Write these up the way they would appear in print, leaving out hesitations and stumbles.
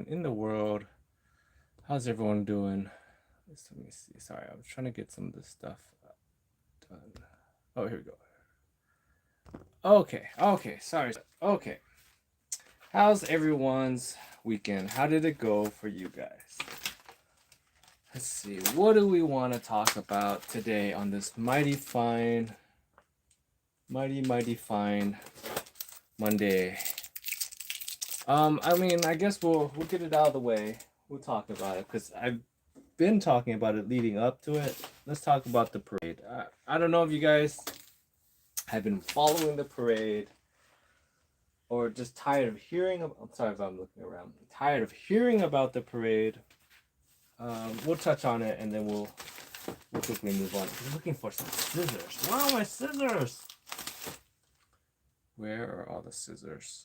in the world? How's everyone doing? Let me see. Sorry, I was trying to get some of this stuff done. Oh, here we go. Okay. Sorry. Okay. How's everyone's weekend? How did it go for you guys? Let's see. What do we want to talk about today on this mighty fine Monday? I guess we'll get it out of the way. We'll talk about it because I've been talking about it leading up to it. Let's talk about the parade. I don't know if you guys have been following the parade or just tired of hearing. I'm sorry if I'm looking around. Tired of hearing about the parade. We'll touch on it and then we'll quickly move on. I'm looking for some scissors. Where are my scissors? Where are all the scissors?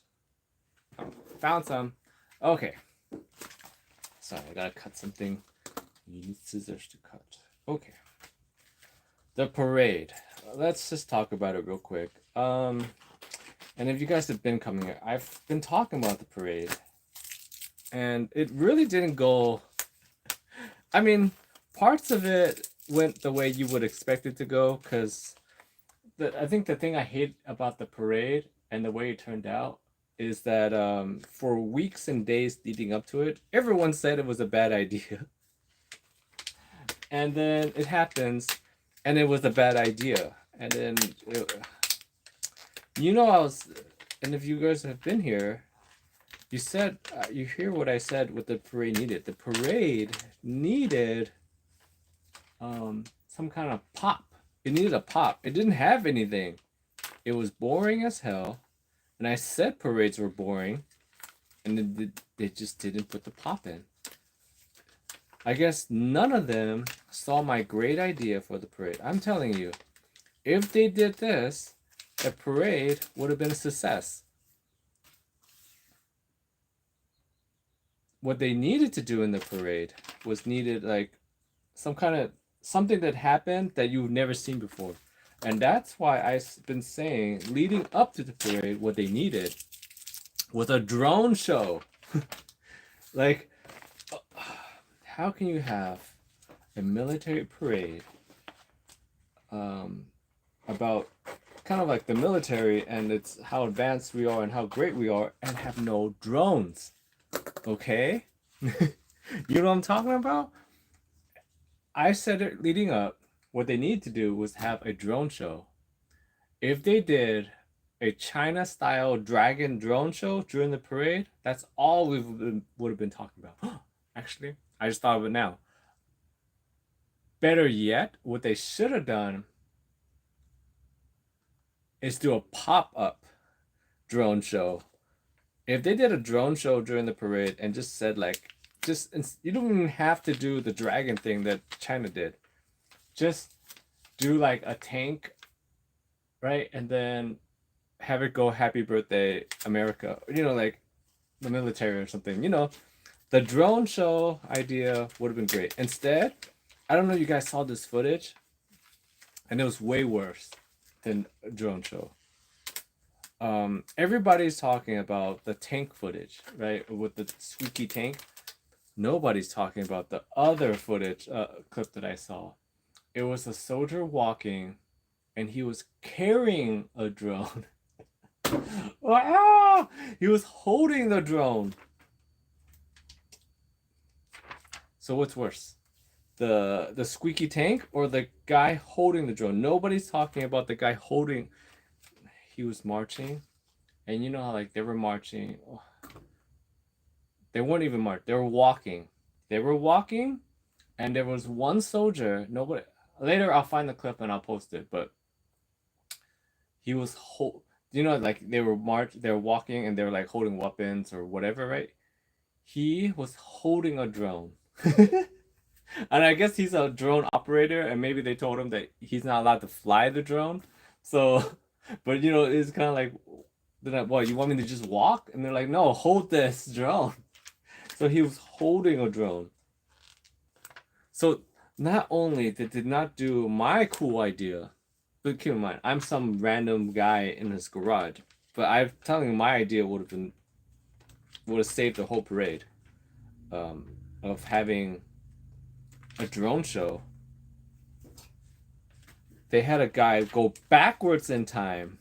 Oh, found some. Okay. Sorry, I gotta cut something. You need scissors to cut. Okay. The parade. Let's just talk about it real quick. And if you guys have been coming here, I've been talking about the parade. And it really didn't go. I mean, parts of it went the way you would expect it to go, because I think the thing I hate about the parade and the way it turned out is that for weeks and days leading up to it, everyone said it was a bad idea. And then it happens, and it was a bad idea. And then, and if you guys have been here, you said, you hear what I said, what the parade needed. The parade needed some kind of pop. It needed a pop. It didn't have anything. It was boring as hell. And I said parades were boring. And they just didn't put the pop in. I guess none of them saw my great idea for the parade. I'm telling you, if they did this, the parade would have been a success. What they needed to do in the parade was needed like something that happened that you've never seen before. And that's why I've been saying, leading up to the parade, what they needed was a drone show. Like, how can you have a military parade about kind of like the military and it's how advanced we are and how great we are and have no drones? Okay? You know what I'm talking about? I said it leading up. What they need to do was have a drone show. If they did a China-style dragon drone show during the parade, that's all we would have been talking about. Actually, I just thought of it now. Better yet, what they should have done is do a pop-up drone show. If they did a drone show during the parade and just said you don't even have to do the dragon thing that China did. Just do like a tank, right? And then have it go Happy Birthday America. Like the military or something. The drone show idea would have been great. Instead, I don't know if you guys saw this footage, and it was way worse than a drone show. Everybody's talking about the tank footage, right? With the squeaky tank. Nobody's talking about the other footage clip that I saw. It was a soldier walking, and he was carrying a drone. Ah! He was holding the drone. So what's worse? The squeaky tank or the guy holding the drone? Nobody's talking about the guy holding. He was marching, and you know how like they were marching. They weren't even marching. They were walking. And there was one soldier. Nobody. Later, I'll find the clip and I'll post it. But he was like they were walking and they were like holding weapons or whatever, right? He was holding a drone. And I guess he's a drone operator, and maybe they told him that he's not allowed to fly the drone. So, but it's kind of like, they're like, what, you want me to just walk? And they're like, no, hold this drone. So he was holding a drone. So not only did not do my cool idea, but keep in mind, I'm some random guy in his garage. But I'm telling you, my idea would have saved the whole parade. of having a drone show, they had a guy go backwards in time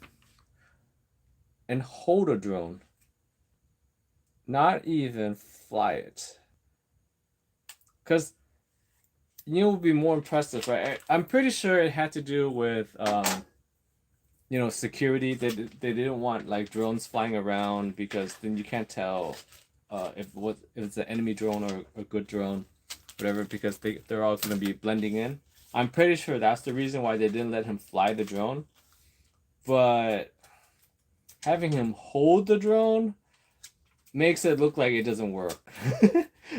and hold a drone, not even fly it. Because you know, it would be more impressive, right? I'm pretty sure it had to do with you know, security. They didn't want like drones flying around because then you can't tell if it's an enemy drone or a good drone, whatever, because they're all gonna be blending in. I'm pretty sure that's the reason why they didn't let him fly the drone. But having him hold the drone makes it look like it doesn't work.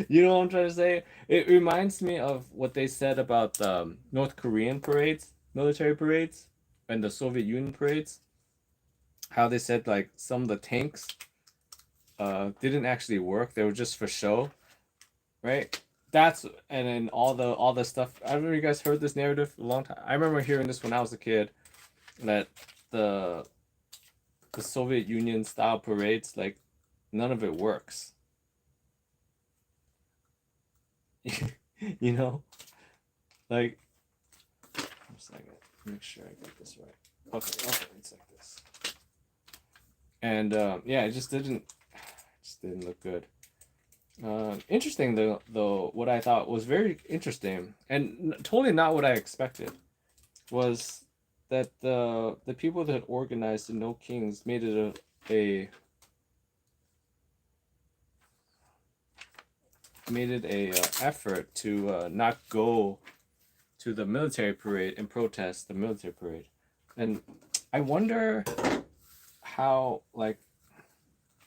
You know what I'm trying to say? It reminds me of what they said about the North Korean parades, military parades, and the Soviet Union parades. How they said like some of the tanks didn't actually work; they were just for show, right? That's and then all the stuff. I don't know if you guys heard this narrative a long time. I remember hearing this when I was a kid, that the the Soviet Union style parades, like none of it works. You know, like one second, make sure I get this right. Okay, okay, it's like this. And yeah, just didn't look good. Interesting though, what I thought was very interesting and totally not what I expected was that the people that organized the No Kings made it a effort to not go to the military parade and protest the military parade, and I wonder how like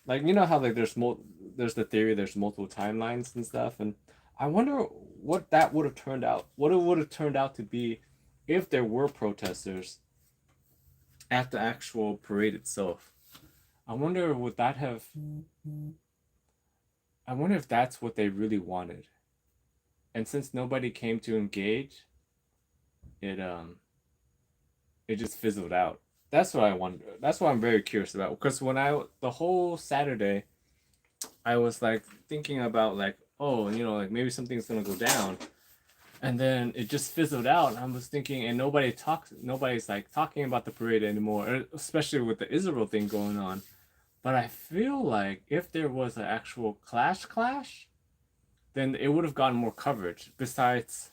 you know how like there's the theory there's multiple timelines and stuff, and I wonder what that would have turned out, what it would have turned out to be if there were protesters at the actual parade itself. I wonder would that have I wonder if that's what they really wanted. And since nobody came to engage, it it just fizzled out. That's what I wonder. That's what I'm very curious about. Because when I the whole Saturday, I was like thinking about like, oh, you know, like maybe something's gonna go down, and then it just fizzled out. And I was thinking, and nobody's like talking about the parade anymore, especially with the Israel thing going on. But I feel like if there was an actual clash, then it would have gotten more coverage. Besides,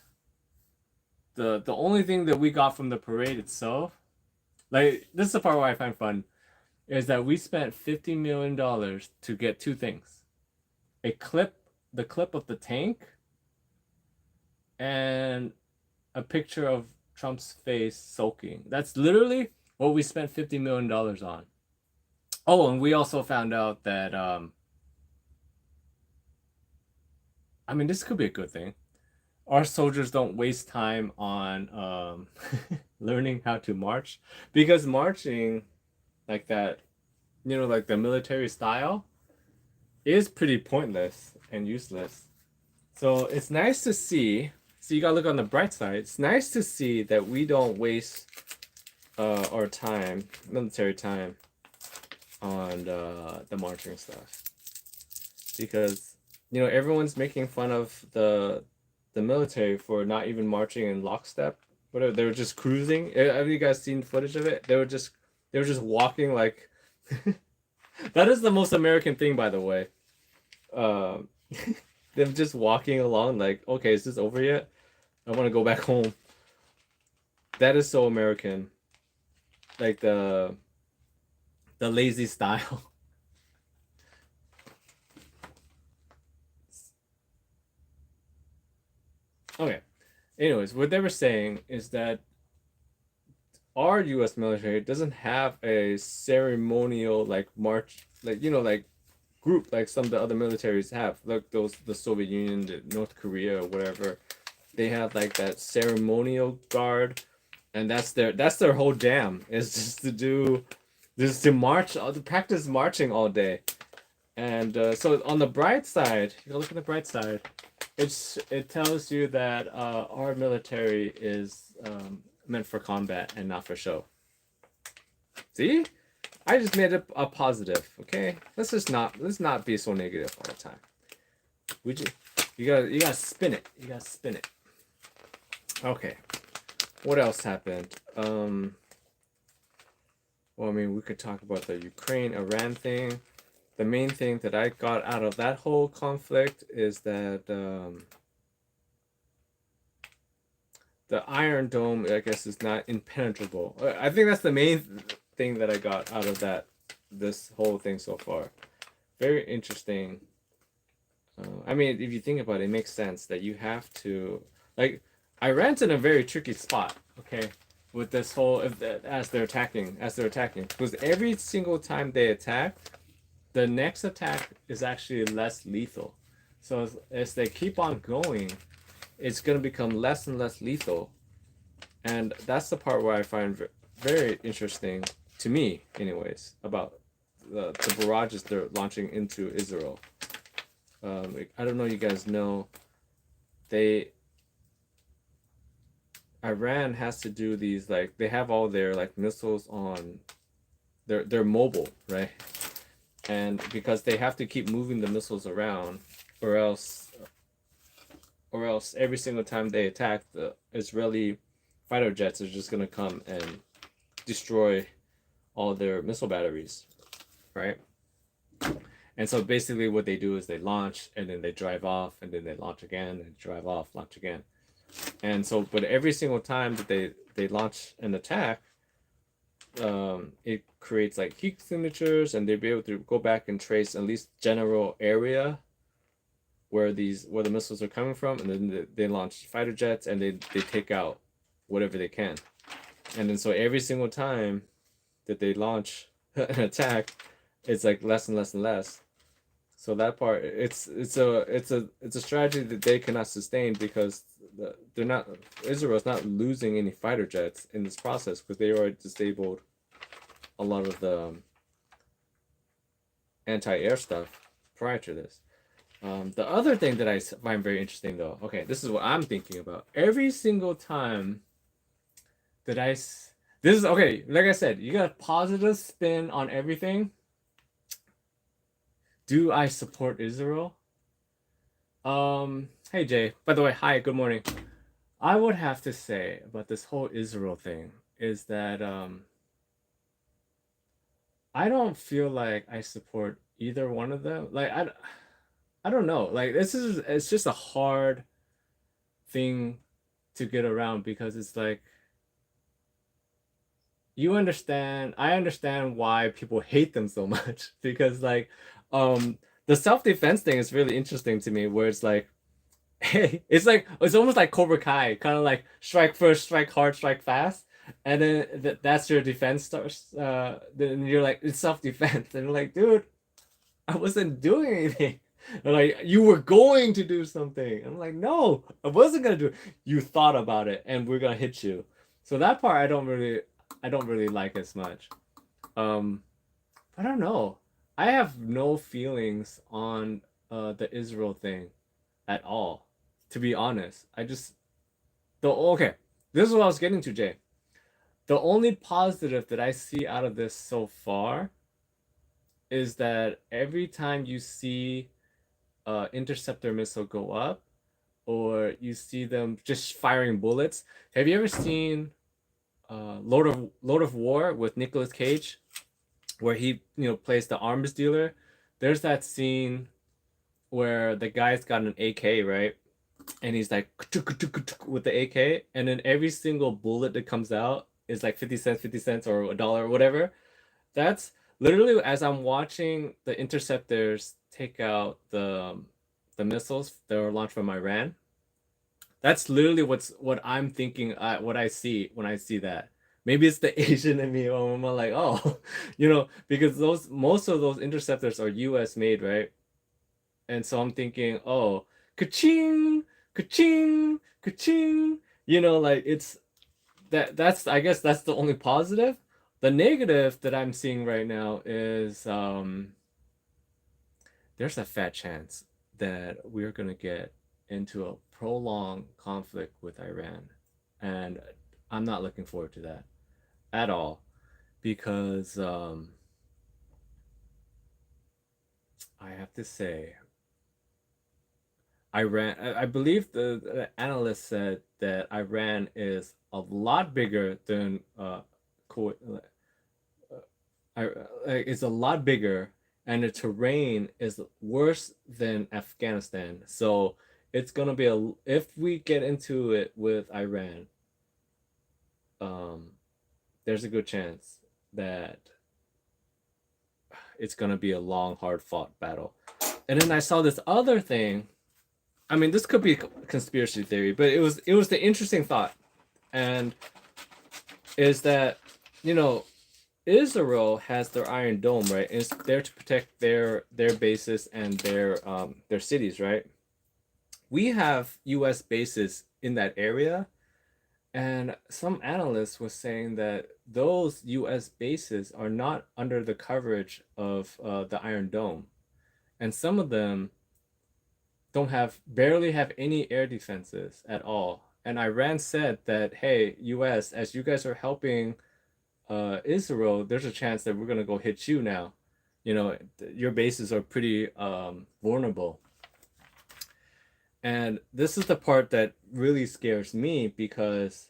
the only thing that we got from the parade itself, like this is the part where I find fun, is that we spent $50 million to get two things: a clip, the clip of the tank, and a picture of Trump's face sulking. That's literally what we spent $50 million on. Oh, and we also found out that I mean, this could be a good thing. Our soldiers don't waste time on learning how to march, because marching like that, you know, like the military style, is pretty pointless and useless. So it's nice to see. So you gotta look on the bright side. It's nice to see that we don't waste our time, military time, on the marching stuff, because you know everyone's making fun of the military for not even marching in lockstep. Whatever, they were just cruising. Have you guys seen footage of it? They were just walking like. That is the most American thing, by the way. Um, them just walking along like, okay, is this over yet? I want to go back home. That is so American, like the lazy style. Okay. Anyways, what they were saying is that our U.S. military doesn't have a ceremonial like march, like you know, like group like some of the other militaries have, like those the Soviet Union, the North Korea, or whatever. They have like that ceremonial guard, and that's their whole jam is just to march, to practice marching all day. And so on the bright side, you look at the bright side. It tells you that our military is meant for combat and not for show. See, I just made it a positive. Okay, let's not be so negative all the time. Would you? You gotta spin it. You gotta spin it. Okay. What else happened? Well, I mean, we could talk about the Ukraine-Iran thing. The main thing that I got out of that whole conflict is that the Iron Dome, I guess, is not impenetrable. I think that's the main thing that I got out of this whole thing so far. Very interesting. I mean, if you think about it, it makes sense that you have to like Iran's in a very tricky spot. Okay, with this whole as they're attacking, because every single time they attack, the next attack is actually less lethal. So as they keep on going, it's going to become less and less lethal. And that's the part where I find very interesting, to me anyways, about the barrages they're launching into Israel. I don't know, you guys know, they Iran has to do these, like, they have all their like missiles on, they're mobile, right? And because they have to keep moving the missiles around, or else every single time they attack, the Israeli fighter jets are just gonna come and destroy all their missile batteries, right? And so basically what they do is they launch and then they drive off and then they launch again and drive off, launch again. And so, but every single time that they launch an attack, it creates like heat signatures, and they'll be able to go back and trace at least general area where the missiles are coming from, and then they launch fighter jets and they take out whatever they can. And then so every single time that they launch an attack, it's like less and less and less. So that part, it's a strategy that they cannot sustain, because they're not Israel's not losing any fighter jets in this process, because they already disabled a lot of the anti-air stuff prior to this. The other thing that I find very interesting, though, okay, this is what I'm thinking about. Every single time that this is okay. Like I said, you got a positive spin on everything. Do I support Israel? Hey Jay. By the way, hi. Good morning. I would have to say about this whole Israel thing is that I don't feel like I support either one of them. Like I don't know. Like it's just a hard thing to get around, because it's like I understand why people hate them so much, because like the self-defense thing is really interesting to me, where it's like, hey, it's almost like Cobra Kai, kind of like strike first, strike hard, strike fast, and then that's your defense starts. Then you're like, it's self-defense, and you're like, dude, I wasn't doing anything. They're like, you were going to do something. I'm like, no, I wasn't gonna do it. You thought about it, and we're gonna hit you. So that part I don't really like as much. Um, I don't know. I have no feelings on the Israel thing at all, to be honest. I just the okay. This is what I was getting to, Jay. The only positive that I see out of this so far is that every time you see interceptor missile go up, or you see them just firing bullets. Have you ever seen Lord of War with Nicolas Cage, where he plays the arms dealer? There's that scene where the guy's got an AK, right? And he's like with the AK, and then every single bullet that comes out is like 50 cents or a dollar or whatever. That's literally as I'm watching the interceptors take out the missiles that were launched from Iran. That's literally what I'm thinking. What I see when I see that. Maybe it's the Asian in me. I'm like, oh, because those most of those interceptors are U.S. made, right? And so I'm thinking, oh, ka-ching, ka-ching, ka-ching. Like it's that's I guess that's the only positive. The negative that I'm seeing right now is there's a fat chance that we're gonna get into a prolonged conflict with Iran, and I'm not looking forward to that at all, because I have to say Iran. I believe the analyst said that Iran is a lot bigger than Kuwait. Is a lot bigger, and the terrain is worse than Afghanistan. So it's gonna be a if we get into it with Iran, um, there's a good chance that it's gonna be a long, hard fought battle. And then I saw this other thing. I mean, this could be a conspiracy theory, but it was the interesting thought, and is that you know Israel has their Iron Dome, right? It's there to protect their bases and their cities, right? We have U.S. bases in that area, and some analysts was saying that those U.S. bases are not under the coverage of the Iron Dome, and some of them don't have barely have any air defenses at all. And Iran said that, hey, U.S., as you guys are helping Israel, there's a chance that we're gonna go hit you now. You know, your bases are pretty vulnerable. And this is the part that really scares me because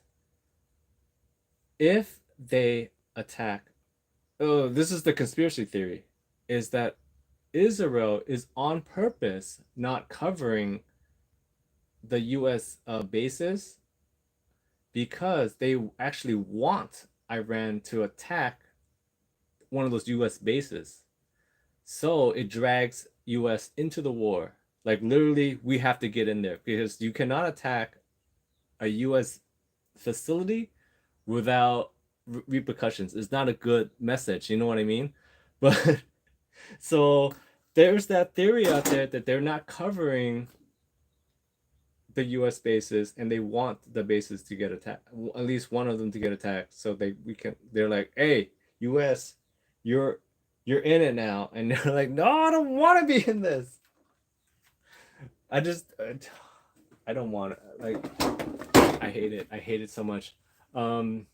if they attack, oh, this is the conspiracy theory, is that Israel is on purpose not covering the U.S. Bases because they actually want Iran to attack one of those U.S. bases. So it drags U.S. into the war. Like literally, we have to get in there because you cannot attack a U.S. facility without repercussions. It's not a good message. You know what I mean? But so there's that theory out there that they're not covering the U.S. bases, and they want the bases to get attacked. At least one of them to get attacked, so we can. They're like, "Hey, U.S., you're in it now," and they're like, "No, I don't want to be in this. I just, I don't want it. Like, I hate it. I hate it so much." Um,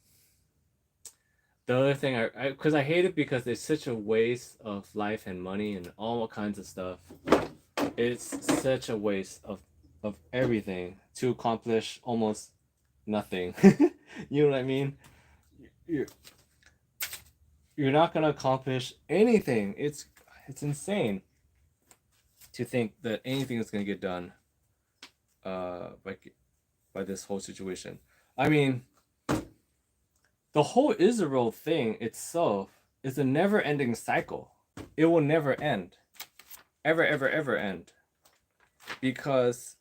the other thing, because I hate it because it's such a waste of life and money and all kinds of stuff. It's such a waste of everything to accomplish almost nothing. You know what I mean? You're, you're not gonna accomplish anything. It's insane to think that anything is gonna get done by this whole situation. I mean, the whole Israel thing itself is a never-ending cycle. It will never end, ever, ever, ever end, because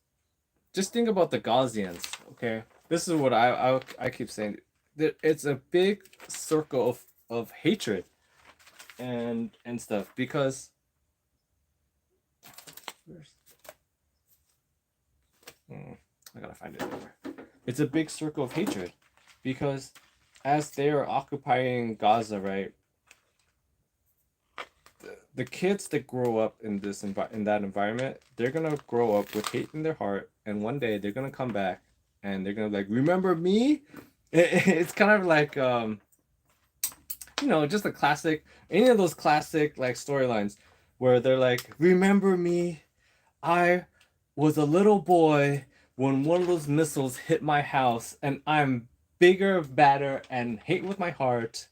just think about the Ghazians. Okay, this is what I keep saying. It's a big circle of hatred and stuff because I gotta find it there. It's a big circle of hatred because as they are occupying Gaza, right? The kids that grow up in in that environment, they're gonna grow up with hate in their heart, and one day they're gonna come back and they're gonna be like, remember me? It's kind of like just a classic, any of those classic like storylines where they're like, remember me? I was a little boy when one of those missiles hit my house, and I'm bigger, badder, and hate with my heart,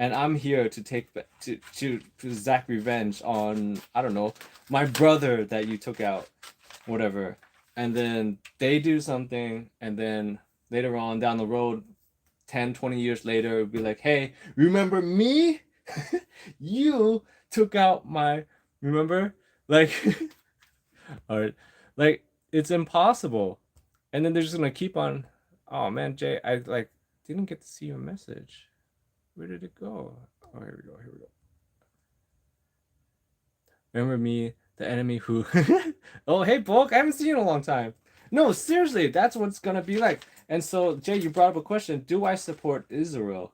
and I'm here to take to exact revenge on, I don't know, my brother that you took out, whatever. And then they do something, and then later on down the road, 10, 20 years later, it'll be like, hey, remember me? You took out my, remember? Like, all right, like, it's impossible. And then they're just gonna keep on, oh man, Jay, I like didn't get to see your message. Where did it go? Oh, here we go. Here we go. Remember me, the enemy who. Oh, hey, Bulk. I haven't seen you in a long time. No, seriously, that's what it's gonna be like. And so, Jay, you brought up a question. Do I support Israel?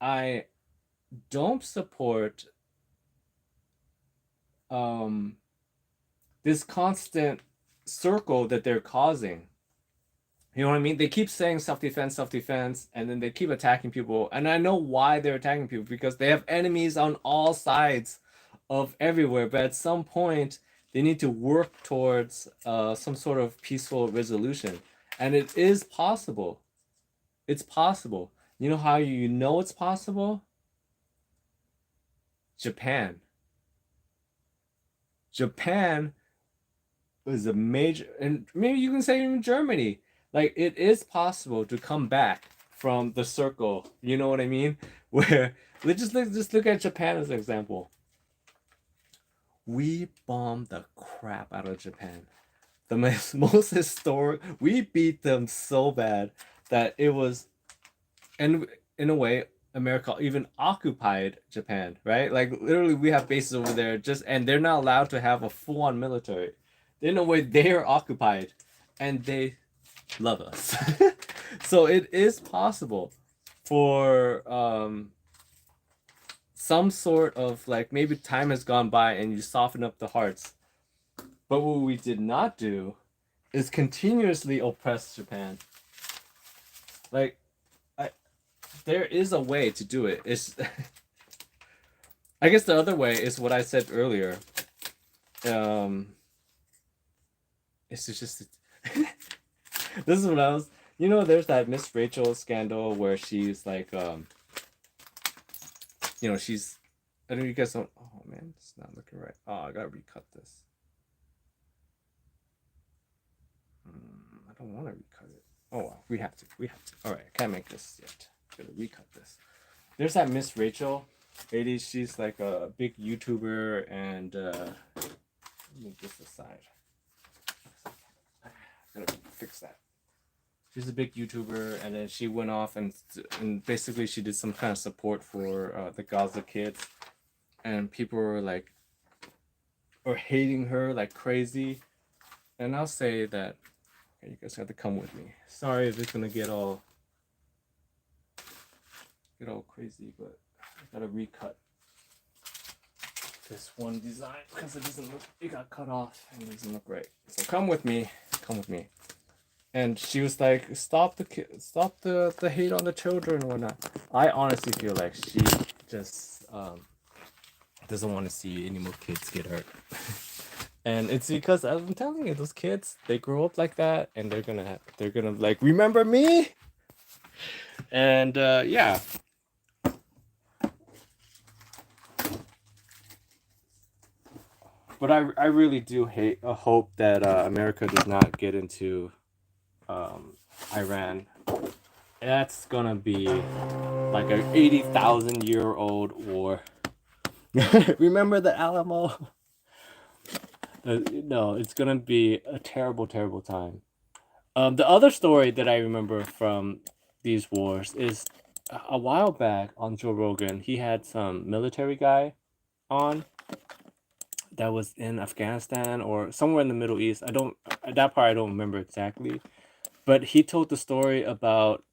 I don't support this constant circle that they're causing. You know what I mean? They keep saying self defense, and then they keep attacking people. And I know why they're attacking people because they have enemies on all sides of everywhere. But at some point, They need to work towards some sort of peaceful resolution, and it is possible. It's possible. You know how you know it's possible? Japan. Japan is a major, and maybe you can say even Germany. Like it is possible to come back from the circle. You know what I mean? Where let's just look at Japan as an example. We bombed the crap out of Japan. The most historic. We beat them so bad that it was, and in a way, America even occupied Japan, right? Like literally, we have bases over there, just and they're not allowed to have a full-on military. In a way, they are occupied, and they love us. So it is possible for some sort of like maybe time has gone by and you soften up the hearts. But what we did not do is continuously oppress Japan. Like, I, there is a way to do it. It's, I guess the other way is what I said earlier. Um, it's just, this is what I was. You know, there's that Miss Rachel scandal where she's like, she's. I don't know, you guys don't. Oh man, it's not looking right. Oh, I gotta recut this. I don't want to recut it. Oh, well, we have to. We have to. All right, I can't make this yet. I'm gonna recut this. There's that Miss Rachel lady. She's like a big YouTuber, and move this aside. I gotta fix that. She's a big YouTuber, and then she went off and basically she did some kind of support for the Gaza kids, and people were like, or hating her like crazy, and I'll say that. Okay, you guys have to come with me. Sorry if it's gonna get all crazy, but I gotta recut this one design because it doesn't look. It got cut off and it doesn't look right. So come with me. Come with me. And she was like, "Stop the hate on the children and whatnot." I honestly feel like she just doesn't want to see any more kids get hurt. And it's because I'm telling you, those kids, they grow up like that, and they're gonna like remember me. And yeah, but I really do hope that America does not get into Iran. That's gonna be like an 80,000-year-old war. Remember the Alamo? No, it's gonna be a terrible, terrible time. The other story that I remember from these wars is a while back on Joe Rogan, he had some military guy on that was in Afghanistan or somewhere in the Middle East. That part I don't remember exactly, but he told the story about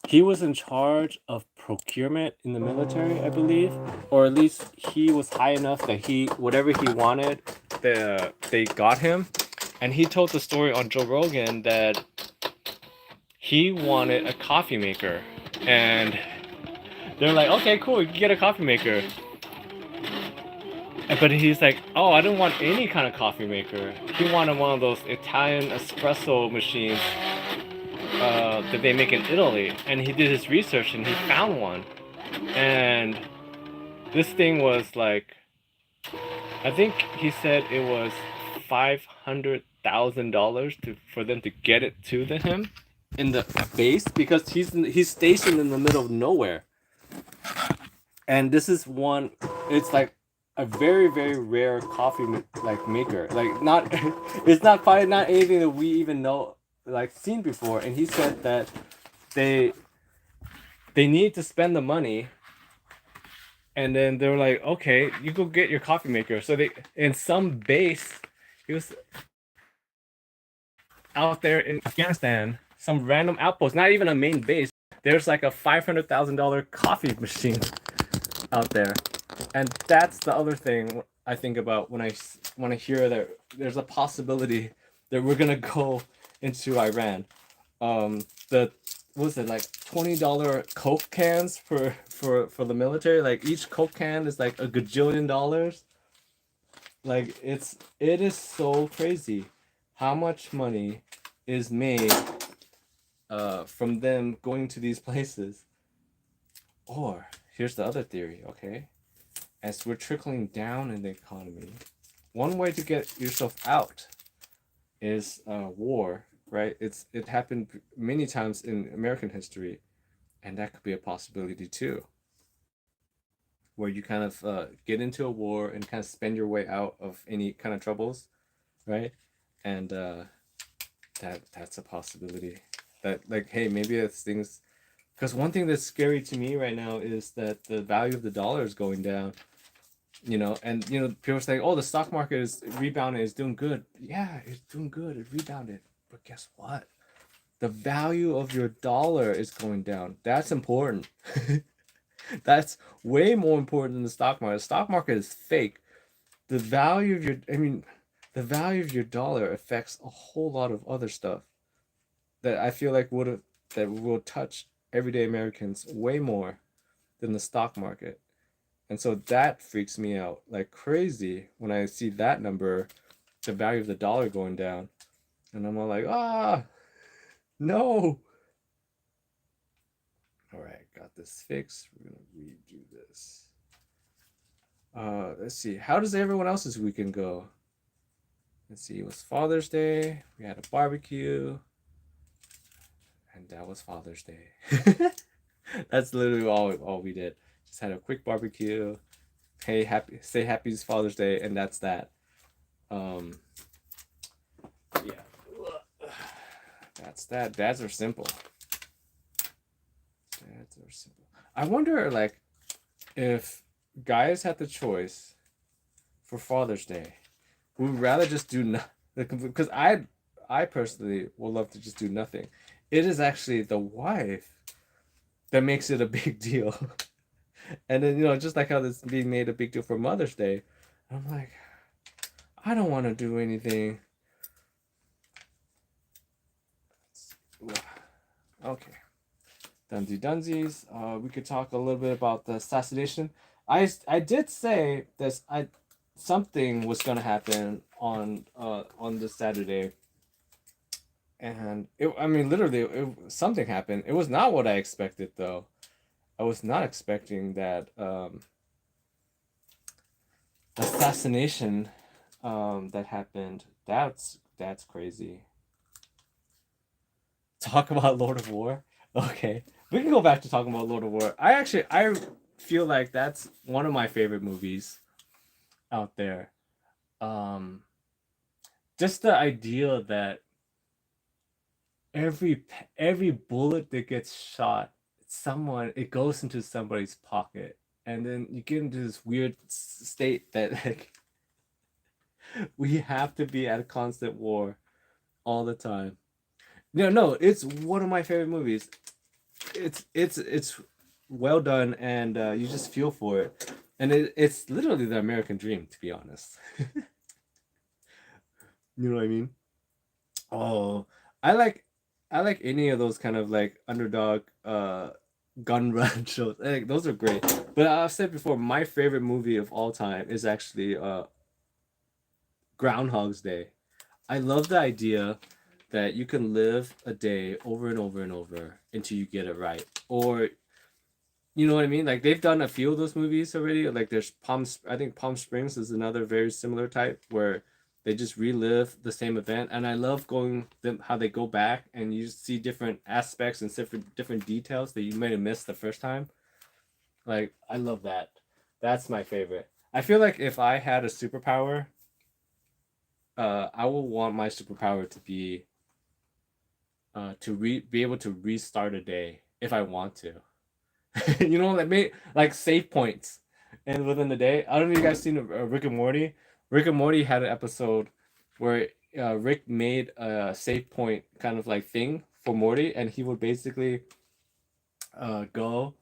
he was in charge of procurement in the military, I believe, or at least he was high enough that whatever he wanted, they got him. And he told the story on Joe Rogan that he wanted a coffee maker, and they're like, "Okay, cool, you can get a coffee maker." But he's like, "Oh, I don't want any kind of coffee maker." He wanted one of those Italian espresso machines that they make in Italy, and he did his research and he found one, and this thing was like, I think he said it was $500,000 for them to get it to him in the base because he's stationed in the middle of nowhere, and this is one. It's like a very very rare coffee like maker, like not it's not probably not anything that we even know like seen before. And he said that they need to spend the money, and then they were like, "Okay, you go get your coffee maker." So they in some base, he was out there in Afghanistan, some random outpost, not even a main base. There's like a $500,000 coffee machine out there. And that's the other thing I think about when I hear that there's a possibility that we're gonna go into Iran. The what was it, like $20 Coke cans for the military? Like each Coke can is like a gajillion dollars. Like it is so crazy how much money is made from them going to these places. Or here's the other theory, okay? As we're trickling down in the economy, one way to get yourself out is war, right? It happened many times in American history, and that could be a possibility too, where you kind of get into a war and kind of spend your way out of any kind of troubles, right? And that's a possibility. That like, hey, maybe it's things. Because one thing that's scary to me right now is that the value of the dollar is going down. And people say, "Oh, the stock market is rebounding, is doing good." Yeah, it's doing good. It rebounded, but guess what? The value of your dollar is going down. That's important. That's way more important than the stock market. The stock market is fake. The value of your dollar affects a whole lot of other stuff that I feel like that will touch everyday Americans way more than the stock market. And so that freaks me out like crazy when I see that number, the value of the dollar going down. And I'm all like, no. All right, got this fixed. We're going to redo this. Let's see. How does everyone else's weekend go? Let's see. It was Father's Day. We had a barbecue. And that was Father's Day. That's literally all we did. Just had a quick barbecue. Hey, say happy Father's Day, and that's that. Um, yeah, that's that. Dads are simple. Dads are simple. I wonder, like, if guys had the choice for Father's Day, we would rather just do nothing. Because I personally would love to just do nothing. It is actually the wife that makes it a big deal. And then, just like how this being made a big deal for Mother's Day, I'm like, I don't want to do anything. Okay. Dunsy Dunsies. We could talk a little bit about the assassination. I did say this. Something was gonna happen on this Saturday, and literally, something happened. It was not what I expected, though. I was not expecting that assassination that happened. That's crazy. Talk about Lord of War. Okay, we can go back to talking about Lord of War. I feel like that's one of my favorite movies out there. Um, just the idea that every bullet that gets shot, it goes into somebody's pocket, and then you get into this weird state that like we have to be at a constant war all the time. No, it's one of my favorite movies. It's well done, and you just feel for it, and it's literally the American dream, to be honest. You know what I mean? Oh, I like I like any of those kind of like underdog gun run shows. Like, those are great. But I've said before, my favorite movie of all time is actually Groundhog's Day. I love the idea that you can live a day over and over and over until you get it right. Or you know what I mean? Like, they've done a few of those movies already. Like, there's I think Palm Springs is another very similar type where they just relive the same event. And I love how they go back and you see different aspects and different details that you might have missed the first time. Like, I love that. That's my favorite. I feel like if I had a superpower, I would want my superpower to be be able to restart a day if I want to. Like save points, and within the day. I don't know if you guys seen Rick and Morty. Rick and Morty had an episode where Rick made a save point kind of like thing for Morty, and he would basically go,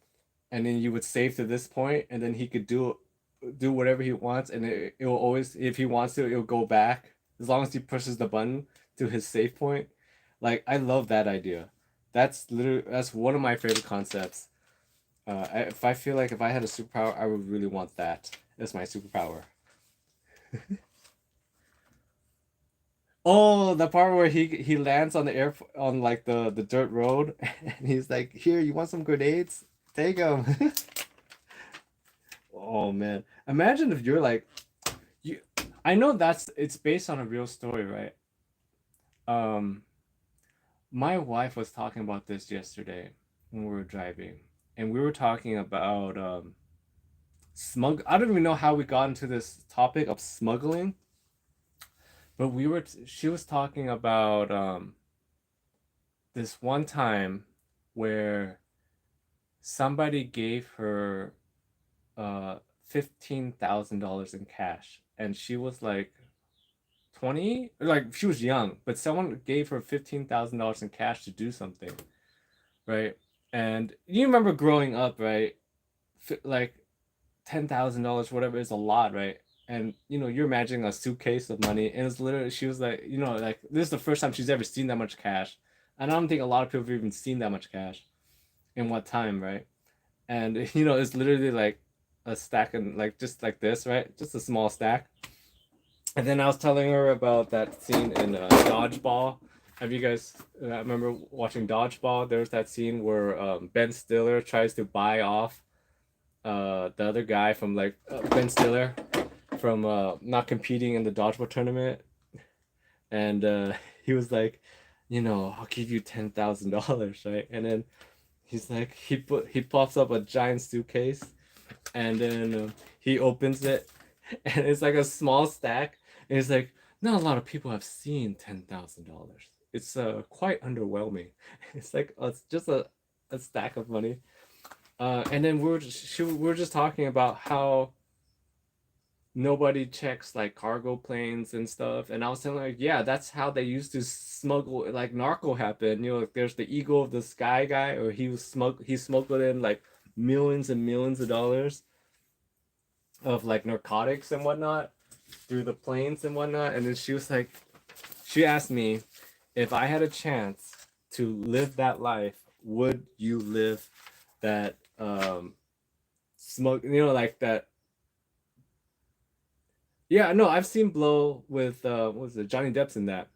and then you would save to this point, and then he could do whatever he wants, and it will always, if he wants to, it'll go back as long as he pushes the button to his save point. Like, I love that idea. That's one of my favorite concepts. If I feel like if I had a superpower, I would really want that as my superpower. Oh, the part where he lands on the air on like the dirt road, and he's like, "Here, you want some grenades? Take them." Oh man, imagine if you're like you. I know it's based on a real story, right? Um, my wife was talking about this yesterday when we were driving, and we were talking about smug. I don't even know how we got into this topic of smuggling, but she was talking about this one time where somebody gave her $15,000 in cash, and she was like 20, like she was young, but someone gave her $15,000 in cash to do something, right? And you remember growing up, right? Like $10,000, whatever, is a lot, right? And you're imagining a suitcase of money, and it's literally she was like, like this is the first time she's ever seen that much cash, and I don't think a lot of people have even seen that much cash in what time, right? And it's literally like a stack and like just like this, right? Just a small stack. And then I was telling her about that scene in Dodgeball. Have you guys remember watching Dodgeball? There's that scene where Ben Stiller tries to buy off the other guy from like Ben Stiller from not competing in the dodgeball tournament, and he was like, I'll give you $10,000, right? And then he's like, he pops up a giant suitcase, and then he opens it, and it's like a small stack, and he's like, not a lot of people have seen $10,000. It's quite underwhelming. It's like it's just a stack of money. And then we were just talking about how nobody checks like cargo planes and stuff, and I was telling her, like, yeah, that's how they used to smuggle, like narco happened. Like there's the Eagle of the Sky guy, or he smuggled in like millions and millions of dollars of like narcotics and whatnot through the planes and whatnot. And then she asked me if I had a chance to live that life, would you live that smoke, like that. Yeah, no, I've seen Blow with what was it, Johnny Depp's in that.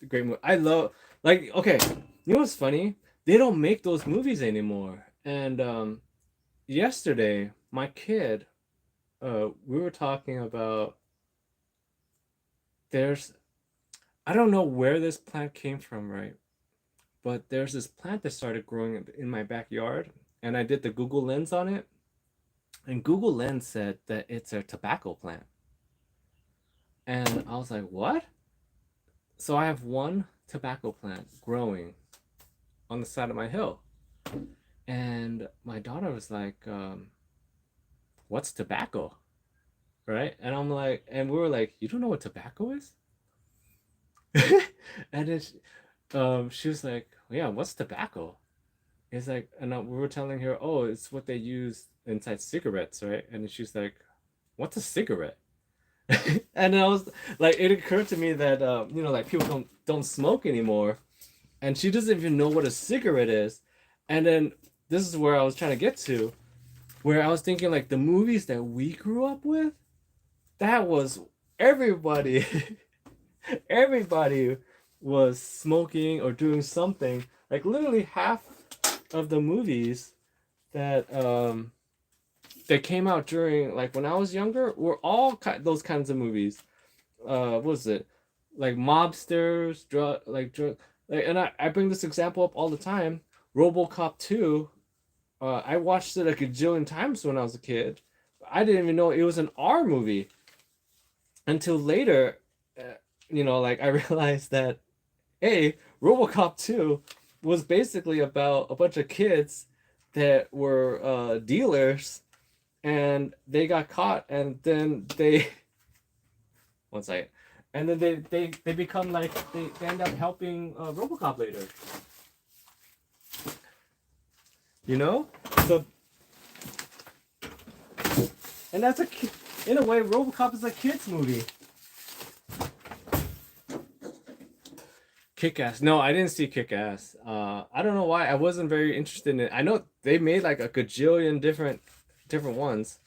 Great movie. I love, like, okay, you know what's funny? They don't make those movies anymore. And yesterday, my kid, we were talking about, there's I don't know where this plant came from, right? But there's this plant that started growing in my backyard, and I did the Google Lens on it, and Google Lens said that it's a tobacco plant. And I was like, what? So I have one tobacco plant growing on the side of my hill. And my daughter was like, what's tobacco? Right? And I'm like, and we were like, you don't know what tobacco is? And then she was like, yeah, what's tobacco? It's like, and we were telling her, oh, it's what they use inside cigarettes, right? And she's like, what's a cigarette? And I was like, it occurred to me that like people don't smoke anymore, and she doesn't even know what a cigarette is. And then this is where I was trying to get to, where I was thinking like the movies that we grew up with, that was everybody, everybody was smoking or doing something. Like literally half of the movies that that came out during like when I was younger were all those kinds of movies. What was it? Like mobsters, drug, like, and I bring this example up all the time. RoboCop 2. I watched it a gajillion times when I was a kid. I didn't even know it was an R movie until later. Like I realized that, hey, RoboCop 2 was basically about a bunch of kids that were dealers, and they got caught, and then they one second, and then they become like they end up helping RoboCop later. You know, so and that's in a way, RoboCop is a kids movie. Kick Ass. No, I didn't see Kick Ass. I don't know why. I wasn't very interested in it. I know they made like a gajillion different ones,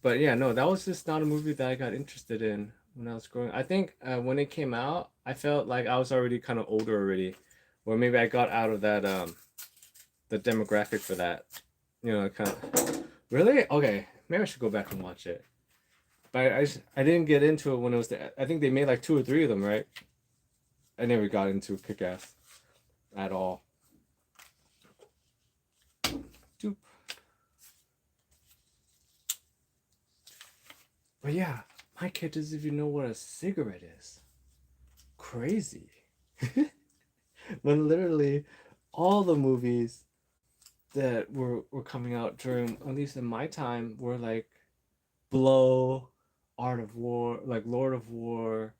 but yeah, no, that was just not a movie that I got interested in. when I was growing. I think when it came out, I felt like I was already kind of older already, or maybe I got out of that the demographic for that. You know, kind of. Really? Okay, maybe I should go back and watch it. But I didn't get into it when it was I think they made like 2 or 3 of them, right? I never got into Kick Ass at all. Doop. But yeah, my kid doesn't even know what a cigarette is. Crazy. When literally all the movies that were coming out during, at least in my time, were like Blow, Art of War, like Lord of War,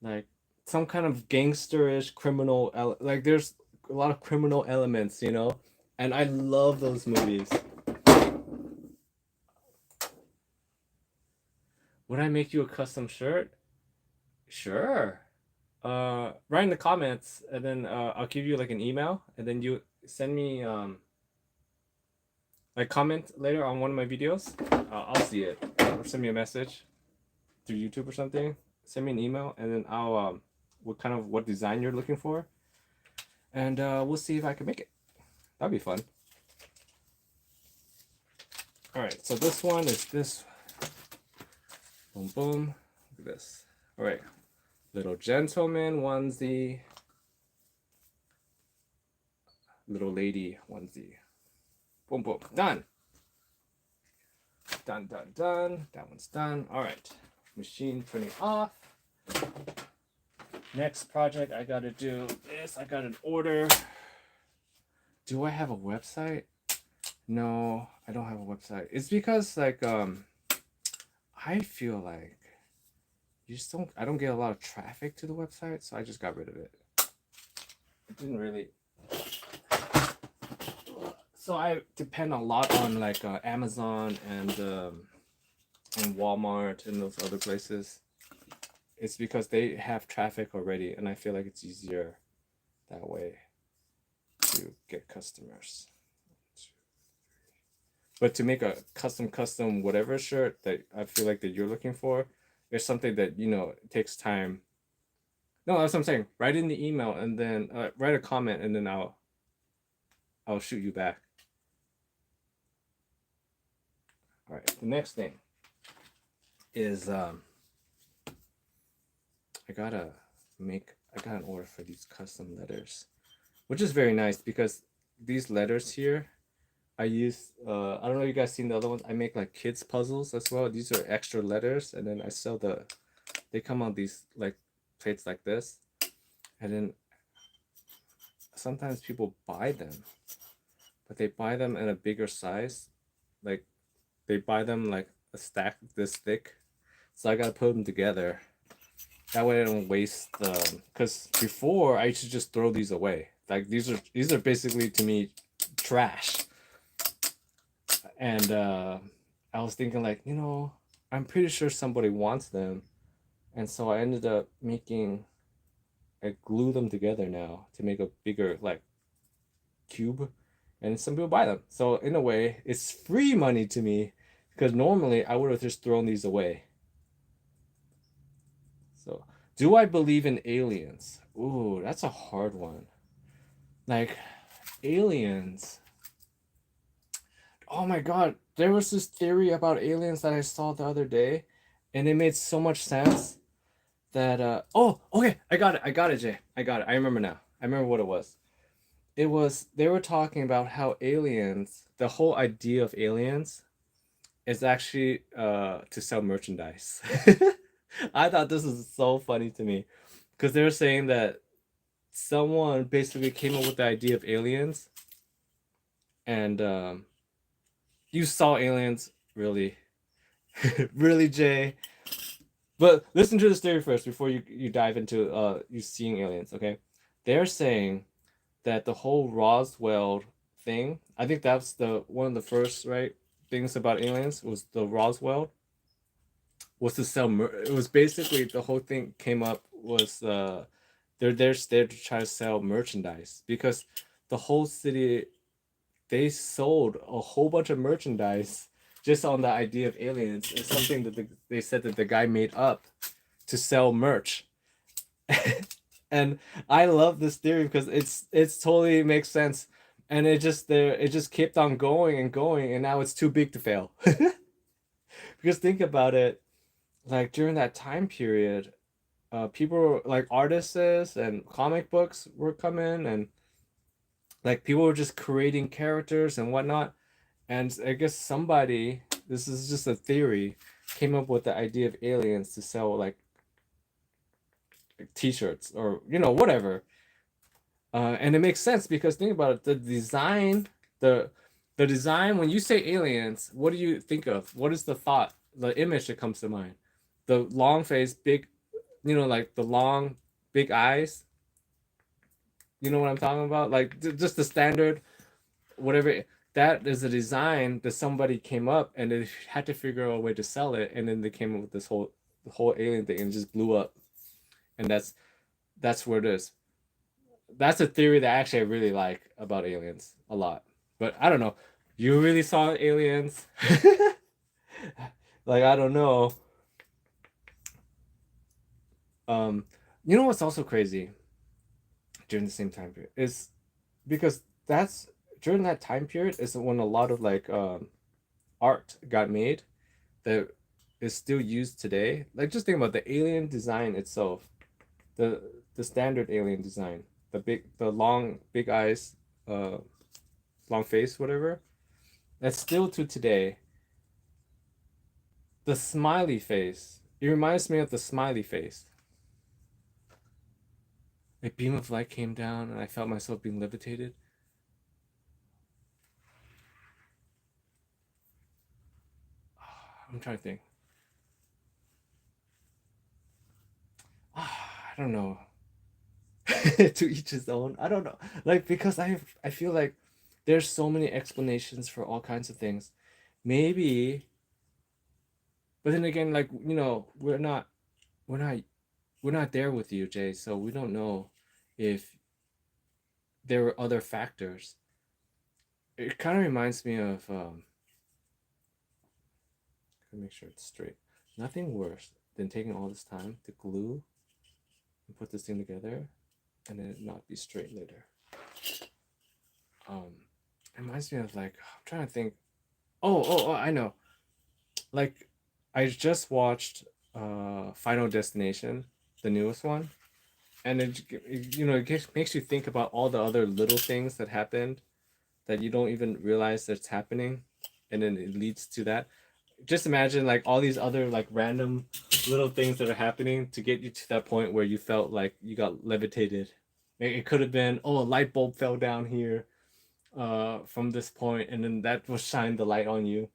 like some kind of gangsterish criminal like there's a lot of criminal elements, you know, and I love those movies. Would I make you a custom shirt? Sure. Write in the comments, and then I'll give you like an email, and then you send me like comment later on one of my videos. I'll see it, or send me a message through YouTube or something. Send me an email, and then I'll what design you're looking for, and we'll see if I can make it. That'd be fun. All right, so this one is this. Boom, boom. Look at this. All right, little gentleman onesie, little lady onesie. Boom, boom. Done. Done, done, done. That one's done. All right, machine printing off. Next project, I gotta do this. I got an order. Do I have a website? No, I don't have a website. It's because like I feel like I don't get a lot of traffic to the website, so I just got rid of it. It didn't really. So I depend a lot on like Amazon and Walmart and those other places. It's because they have traffic already, and I feel like it's easier that way to get customers. But to make a custom whatever shirt that I feel like that you're looking for, it's something that, you know, it takes time. No, that's what I'm saying. Write in the email, and then write a comment, and then I'll shoot you back. All right. The next thing is I got an order for these custom letters, which is very nice because these letters here I use I don't know if you guys seen the other ones. I make like kids puzzles as well. These are extra letters, and then I sell they come on these like plates like this, and then sometimes people buy them, but they buy them in a bigger size, like they buy them like a stack this thick, so I gotta put them together. That way I don't waste them. Because before I used to just throw these away. Like these are basically to me trash. And I was thinking like, you know, I'm pretty sure somebody wants them, and so I ended up I glue them together now to make a bigger like cube, and some people buy them. So in a way, it's free money to me because normally I would have just thrown these away. So, do I believe in aliens? Ooh, that's a hard one. Like aliens. Oh my god, there was this theory about aliens that I saw the other day, and it made so much sense that oh, okay, I got it, Jay. I got it. I remember now. I remember what it was. It was they were talking about how aliens, the whole idea of aliens is actually to sell merchandise. I thought this was so funny to me because they were saying that someone basically came up with the idea of aliens, and you saw aliens, really. Really, Jay. But listen to this theory first before you dive into you seeing aliens, okay? They're saying that the whole Roswell thing, I think that's the one of the first, right, things about aliens was the Roswell was to sell it was basically the whole thing came up was they're there to try to sell merchandise because the whole city they sold a whole bunch of merchandise just on the idea of aliens. It's something that they said that the guy made up to sell merch. And I love this theory because it's totally makes sense, and it just kept on going and going, and now it's too big to fail. Because think about it, like during that time period, people like artists and comic books were coming, and like people were just creating characters and whatnot. And I guess somebody, this is just a theory, came up with the idea of aliens to sell like t-shirts or whatever. And it makes sense because think about it, the the design, when you say aliens, what do you think of? What is the thought, the image that comes to mind? The long face, big, like the long big eyes. You know what I'm talking about? Like just the standard whatever. That is a design that somebody came up and they had to figure out a way to sell it, and then they came up with this whole alien thing and it just blew up. And that's where it is. That's a theory that actually I really like about aliens a lot. But I don't know. You really saw aliens? Like I don't know. Um, you know what's also crazy during the same time period is because that's during that time period is when a lot of like art got made that is still used today. Like just think about the alien design itself, the the standard alien design, the long big eyes, uh, long face, whatever. That's still to today. The smiley face. It reminds me of the smiley face. A beam of light came down and I felt myself being levitated. I'm trying to think. I don't know. To each his own. I don't know. Like because I feel like there's so many explanations for all kinds of things. Maybe, but then again, like we're not we're not there with you, Jay. So we don't know if there were other factors. It kind of reminds me of let me make sure it's straight. Nothing worse than taking all this time to glue and put this thing together and then it not be straight later. Um, it reminds me of like I'm trying to think. Oh, I know. Like, I just watched Final Destination, the newest one, and it makes you think about all the other little things that happened that you don't even realize that's happening, and then it leads to that. Just imagine like all these other like random little things that are happening to get you to that point where you felt like you got levitated. It could have been, oh, a light bulb fell down here from this point, and then that will shine the light on you,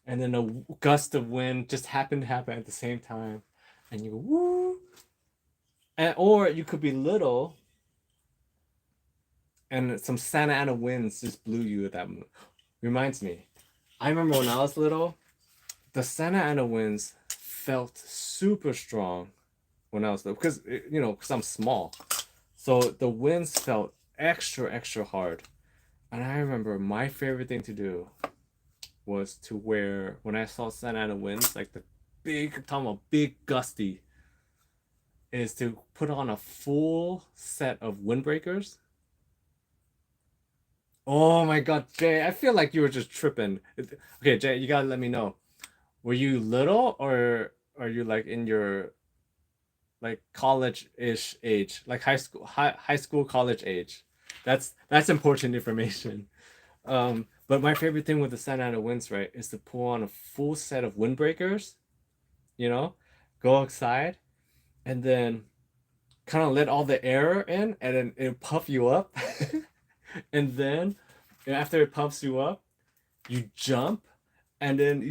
and then a gust of wind just happened to happen at the same time, and you go woo, and or you could be little, and some Santa Ana winds just blew you at that moment. Reminds me, I remember when I was little, the Santa Ana winds felt super strong when I was little because because I'm small, so the winds felt extra hard. And I remember my favorite thing to do was to wear when I saw Santa Ana winds, like the big, I'm talking about big gusty, is to put on a full set of windbreakers. Oh my god, Jay, I feel like you were just tripping. Okay, Jay, you gotta let me know. Were you little or are you like in your like college-ish age, like high school college age? That's important information. But my favorite thing with the Santa Ana winds, right, is to pull on a full set of windbreakers, you know, go outside, and then kind of let all the air in, and then it puff you up, and then after it puffs you up, you jump, and then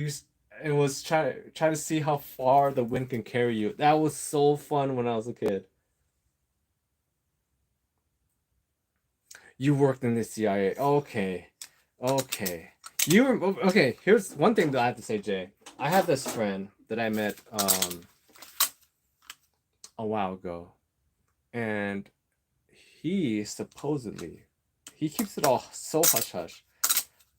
it was try to see how far the wind can carry you. That was so fun when I was a kid. You worked in the CIA. Okay. Okay. You were okay. Here's one thing that I have to say, Jay. I have this friend that I met a while ago, and he supposedly he keeps it all so hush hush,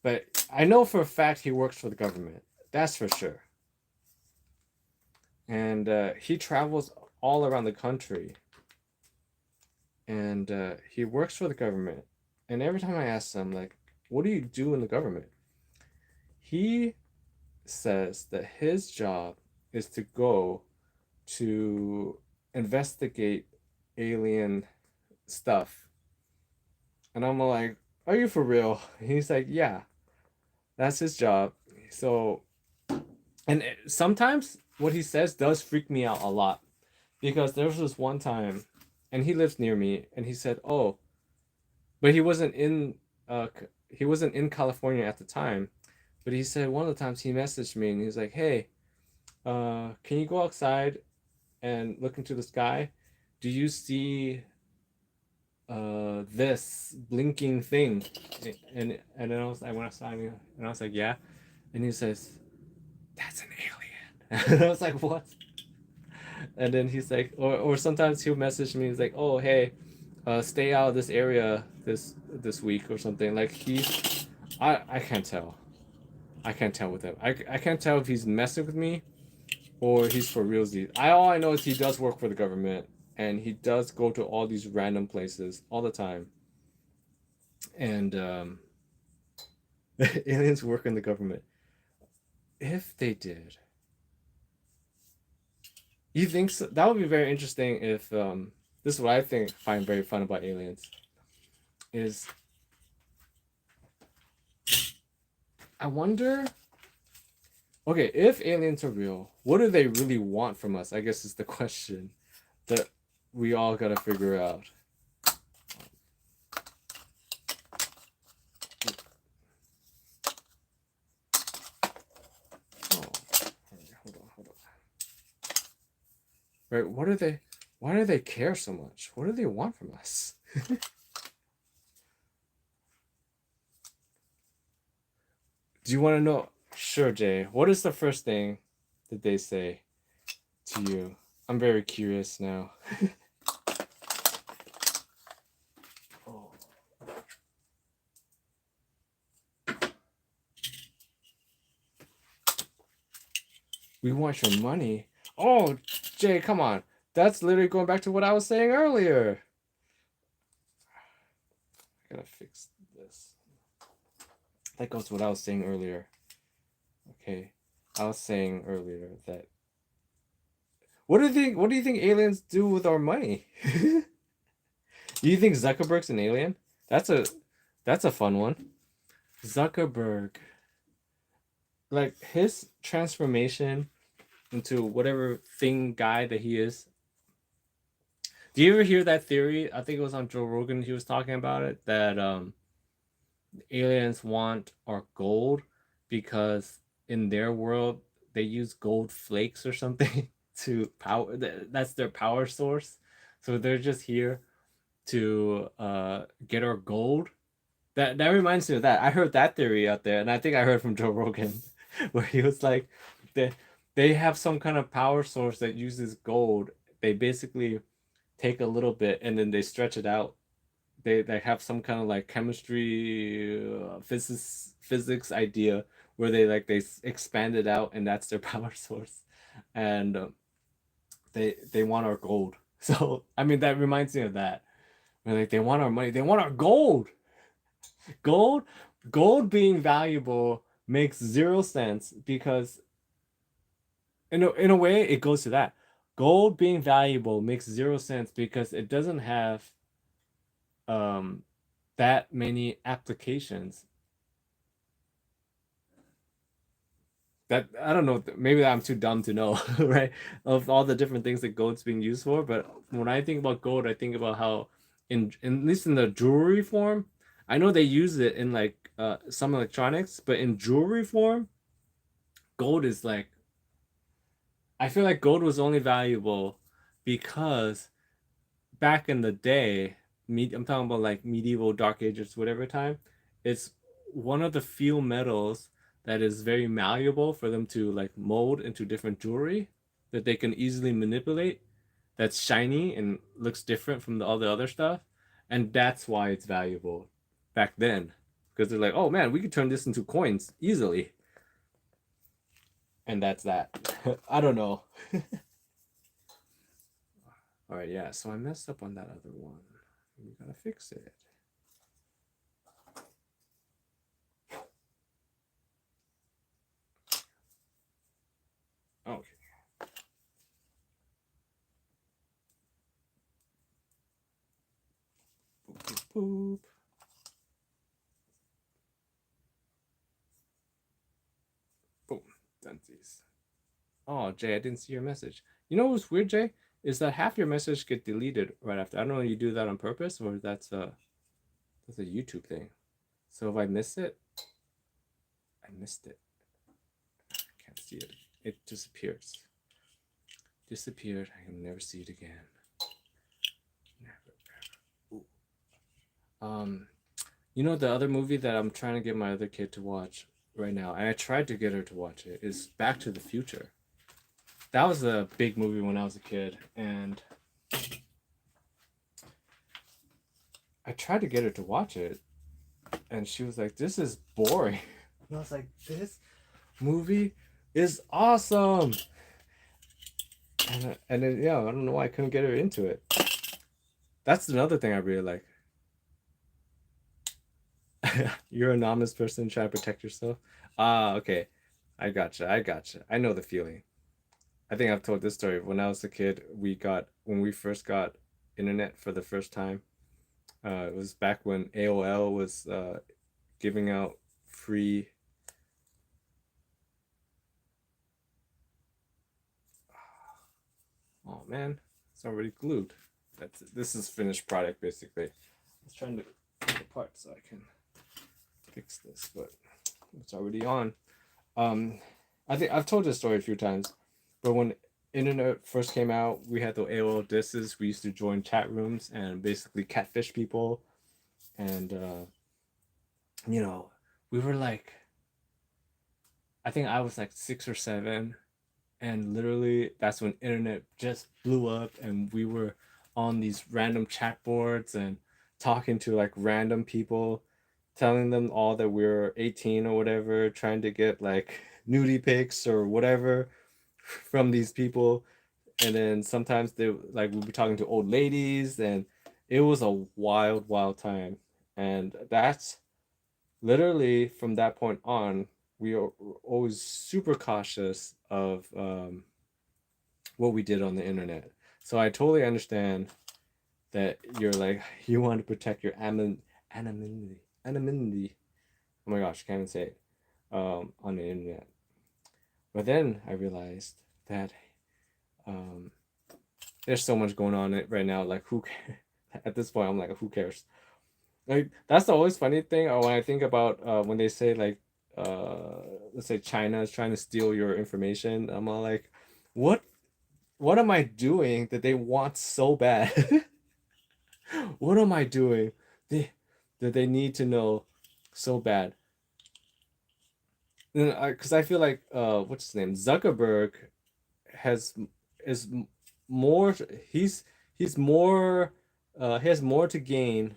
but I know for a fact he works for the government. That's for sure. And he travels. all around the country, and he works for the government. And every time I ask him, like, what do you do in the government? He says that his job is to go to investigate alien stuff. And I'm like, are you for real? He's like, yeah, that's his job. So, and sometimes what he says does freak me out a lot, because there was this one time, and he lives near me, and he said, oh, but he wasn't in California at the time, but he said one of the times he messaged me and he was like, hey, can you go outside and look into the sky? Do you see this blinking thing? And then I went outside and I was like, yeah. And he says, that's an alien. And I was like, what? And then he's like, or sometimes he'll message me. He's like, oh hey, stay out of this area this week or something. Like I can't tell. I can't tell with him. I can't tell if he's messing with me or he's for realsies. All I know is he does work for the government and he does go to all these random places all the time. And aliens work in the government. If they did, you think so? That would be very interesting if this is what I find very fun about aliens is I wonder, okay, if aliens are real, what do they really want from us? I guess is the question that we all gotta figure out. Oh, hold on. Right, why do they care so much? What do they want from us? Do you want to know? Sure, Jay. What is the first thing that they say to you? I'm very curious now. Oh. We want your money. Oh, Jay, come on. That's literally going back to what I was saying earlier. I gotta fix this. That goes to what I was saying earlier. Okay. I was saying earlier that what do you think aliens do with our money? Do you think Zuckerberg's an alien? That's a fun one. Zuckerberg, like his transformation into whatever thing guy that he is. Do you ever hear that theory? I think it was on Joe Rogan. He was talking about it that aliens want our gold because in their world they use gold flakes or something to power. That's their power source. So they're just here to get our gold. That reminds me of that. I heard that theory out there, and I think I heard from Joe Rogan, where he was like, they have some kind of power source that uses gold. They basically take a little bit and then they stretch it out. They have some kind of like chemistry, physics idea where they expand it out, and that's their power source, and they want our gold. So I mean that reminds me of that. Where like they want our money, they want our gold. Gold being valuable makes zero sense because in a way it goes to that. Gold being valuable makes zero sense because it doesn't have that many applications. That I don't know, maybe I'm too dumb to know, right? Of all the different things that gold's being used for, but when I think about gold, I think about how in at least in the jewelry form, I know they use it in like some electronics, but in jewelry form, gold is like I feel like gold was only valuable because back in the day, I'm talking about like medieval dark ages, whatever time, it's one of the few metals that is very malleable for them to like mold into different jewelry that they can easily manipulate. That's shiny and looks different from all the other stuff, and that's why it's valuable back then because they're like, oh man, we could turn this into coins easily, and that's that. I don't know. All right, yeah. So I messed up on that other one. We gotta fix it. Okay. Boop, boop, boop. Boom. Dunsies. Oh, Jay, I didn't see your message. You know what's weird, Jay? Is that half your message get deleted right after. I don't know if you do that on purpose or that's a YouTube thing. So if I miss it, I missed it. I can't see it. It disappears. Disappeared. I can never see it again. Never. Ooh. You know the other movie that I'm trying to get my other kid to watch right now, and I tried to get her to watch it, is Back to the Future. That was a big movie when I was a kid, and I tried to get her to watch it, and she was like, "This is boring." And I was like, "This movie is awesome." And then yeah, I don't know why I couldn't get her into it. That's another thing I really like. You're an anonymous person trying to protect yourself. Ah, okay. I gotcha. I gotcha. I know the feeling. I think I've told this story. When I was a kid, when we first got internet for the first time. It was back when AOL was giving out free. Oh man, it's already glued. This is finished product basically. I was trying to take it apart so I can fix this, but it's already on. Um, I think I've told this story a few times, but when internet first came out, we had the AOL disses. We used to join chat rooms and basically catfish people, and you know, we were like, I think I was like 6 or 7, and literally that's when internet just blew up, and we were on these random chat boards and talking to like random people, telling them all that we were 18 or whatever, trying to get like nudie pics or whatever from these people. And then sometimes they like we'd be talking to old ladies, and it was a wild wild time. And that's literally from that point on, we are always super cautious of what we did on the internet. So I totally understand that you're like you want to protect your anonymity. Oh my gosh, I can't even say it on the internet. But then I realized that um, there's so much going on right now. Like who cares? At this point, I'm like, who cares? Like that's the always funny thing when I think about when they say like uh, let's say China is trying to steal your information. I'm all like, what what am I doing that they want so bad? What am I doing they, that they need to know so bad? Because I feel like what's his name, Zuckerberg has is more he's more he has more to gain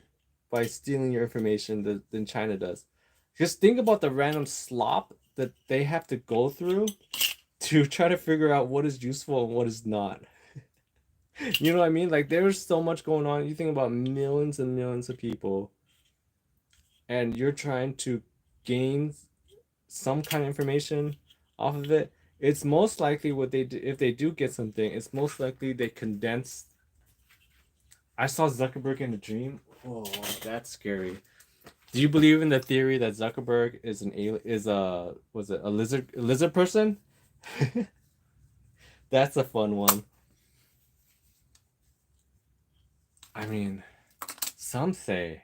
by stealing your information than China does. Just think about the random slop that they have to go through to try to figure out what is useful and what is not. You know what I mean? Like there's so much going on. You think about millions and millions of people, and you're trying to gain some kind of information off of it. It's most likely what they do if they do get something. It's most likely they condense. I saw Zuckerberg in a dream. Oh, that's scary. Do you believe in the theory that Zuckerberg is an alien? Is a was it a lizard person? That's a fun one. I mean, some say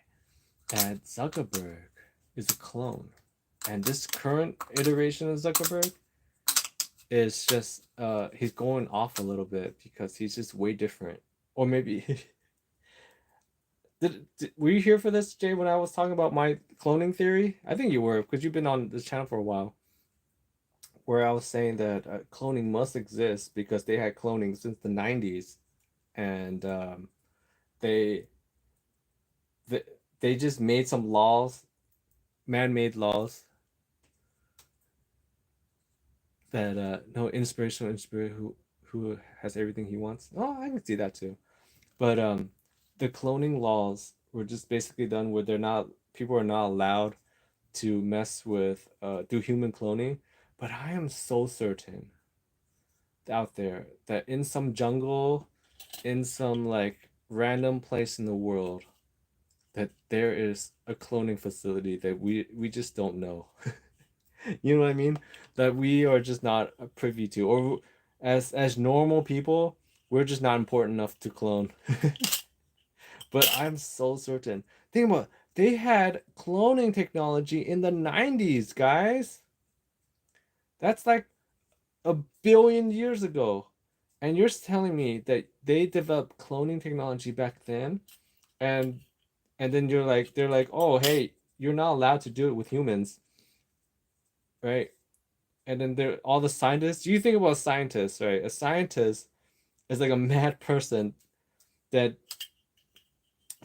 that Zuckerberg is a clone, and this current iteration of Zuckerberg is just he's going off a little bit because he's just way different. Or maybe were you here for this, Jay, when I was talking about my cloning theory? I think you were because you've been on this channel for a while. Where I was saying that cloning must exist because they had cloning since the 90s, and they, they they just made some laws, man-made laws that no inspirational inspiration who has everything he wants. Oh, I can see that too. But the cloning laws were just basically done where they're not people are not allowed to mess with do human cloning. But I am so certain out there that in some jungle, in some like random place in the world, that there is a cloning facility that we just don't know. You know what I mean? That we are just not privy to, or as normal people, we're just not important enough to clone. But I'm so certain. Think about it, they had cloning technology in the 90s, guys. That's like a billion years ago. And you're telling me that they developed cloning technology back then, and then they're like, oh hey, you're not allowed to do it with humans, right? And then there all the scientists. You think about scientists, right? A scientist is like a mad person that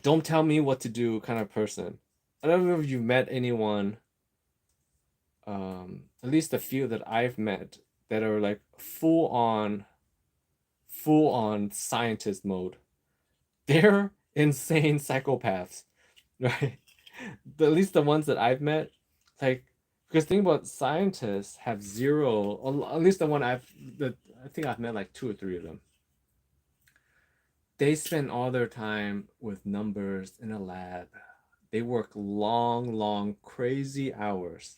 don't tell me what to do kind of person. I don't know if you've met anyone, at least a few that I've met that are like full on scientist mode. They're insane psychopaths, right? At least the ones that I've met, like, because think about scientists have zero, or at least the one I think I've met like two or three of them. They spend all their time with numbers in a lab. They work long, crazy hours,